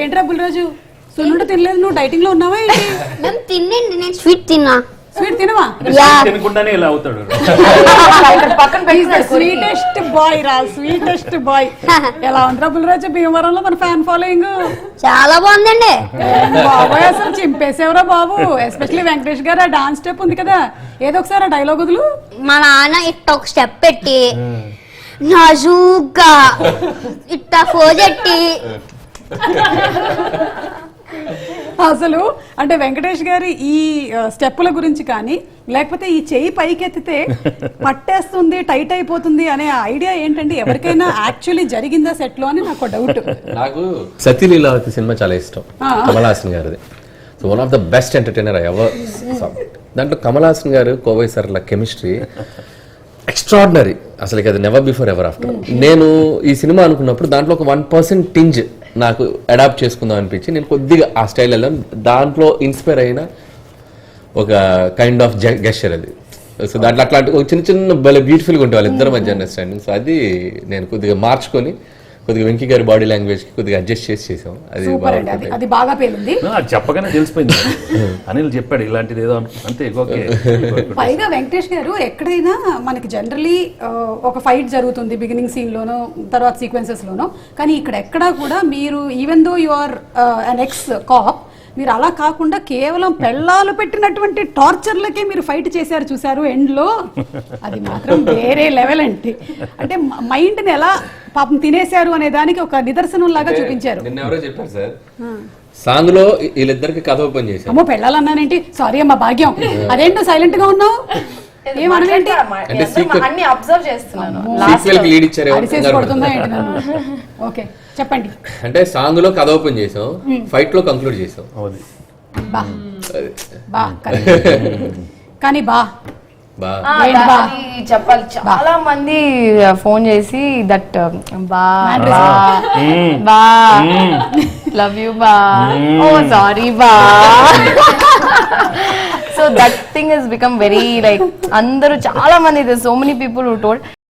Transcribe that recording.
ఏంట్రా బుల్లిరాజు సున్నుండ తినలేదు, నువ్వు డైటింగ్ లో ఉన్నావా ఏంటి? మేము తినండి, నేను స్వీట్ తిన్నా. స్వీట్ తినవా? తినకుండానే ఇలా అవుతాడు. స్వీటెస్ట్ బాయ్ రా, స్వీటెస్ట్ బాయ్. ఎలా ఉందిరా బుల్లిరాజు భీమవరంలో మన ఫ్యాన్ ఫాలోయింగ్? చాలా బాగుందండి. బాబాయ్ అసలు చింపేసేవరా బాబు. ఎస్పెషల్లీ వెంకటేష్ గారు ఆ డాన్స్ స్టెప్ ఉంది కదా, ఏదో ఒకసారి ఆ డైలాగ్ వదులు. మా నాన్న ఇట్ట ఒక స్టెప్ పెట్టి నాజూగ్గా ఇట్ట ఫోజెట్టి అసలు అంటే వెంకటేష్ గారి ఈ స్టెప్పుల గురించి కానీ, లేకపోతే ఈ చెయ్యి పైకెత్తితే పట్టేస్తుంది, టైట్ అయిపోతుంది అనే ఐడియా ఏంటంటే ఎవరికైనా యాక్చువల్లీ జరిగిందా సెట్ లో అని నాకు డౌట్. నాకు సతీలీలావతి సినిమా చాలా ఇష్టం, కమల్ హాసన్ గారిది. So one of the best entertainer ever. దాంట్లో కమల్ హాసన్ గారు కోవై సార్ల కెమిస్ట్రీ ఎక్స్ట్రాడినరీ, అసలు అది నెవర్ బిఫోర్ ఎవర్ ఆఫ్టర్. నేను ఈ సినిమా అనుకున్నప్పుడు దాంట్లో ఒక 1% టింజ్ నాకు అడాప్ట్ చేసుకుందాం అనిపించి నేను కొద్దిగా ఆ స్టైల్ వెళ్ళాను. దాంట్లో ఇన్స్పైర్ అయిన ఒక కైండ్ ఆఫ్ గెస్చర్ అది. సో దాంట్లో అట్లాంటి ఒక చిన్న చిన్న భలే బ్యూటిఫుల్గా ఉంటాయి వాళ్ళిద్దరి మధ్య అండర్స్టాండింగ్. సో అది నేను కొద్దిగా మార్చుకొని కొద్దిగా వెంకీ గారి బాడీ లాంగ్వేజ్ కి కొద్దిగా అడ్జస్ట్ చేసాం. అది బాగా పేలింది. చెప్పగానే తెలిసిపోయింది. అనిల్ చెప్పాడు ఇలాంటిది ఏదో అంతే. పైగా వెంకటేష్ గారు ఎక్కడైనా మనకి జనరలీ ఒక ఫైట్ జరుగుతుంది బిగినింగ్ సీన్ లోనో తర్వాత సీక్వెన్సెస్ లోనో, కానీ ఇక్కడ ఎక్కడా కూడా మీరు even though you are an ex cop, మీరు అలా కాకుండా కేవలం పెళ్ళాలు పెట్టినటువంటి టార్చర్లకే మీరు ఫైట్ చేశారు చూసారు ఎండ్ లో. అది మాత్రం వేరే లెవెల్ అండి. అంటే మైండ్ ని ఎలా పాపం తినేశారు అనే దానికి ఒక నిదర్శనం లాగా చూపించారు. నిన్న ఎవరో చెప్పారు సార్, సాంగ్ లో వీళ్ళిద్దరికి కథ ఓపెన్ చేశారు. అమ్మో పెళ్ళాలన్నానేంటి, సారీ అమ్మా భాగ్యం, అదేంటో సైలెంట్ గా ఉన్నావు. ఏమనండి అంటే అన్ని అబ్జర్వ్ చేస్తున్నాను. సీక్వెల్ కి లీడ్ ఇచ్చారు. ఓకే చెప్పండి. అంటే సాంగ్ లో కథ ఓపెన్ చేసాం, ఫైట్ లో కంక్లూడ్ చేసాం. కానీ చెప్పాలి, చాలా మంది ఫోన్ చేసి దట్ బా లవ్ యూ బా, ఓ సారీ బా. So that thing has become very like అందరూ చాలా మంది, so many people who told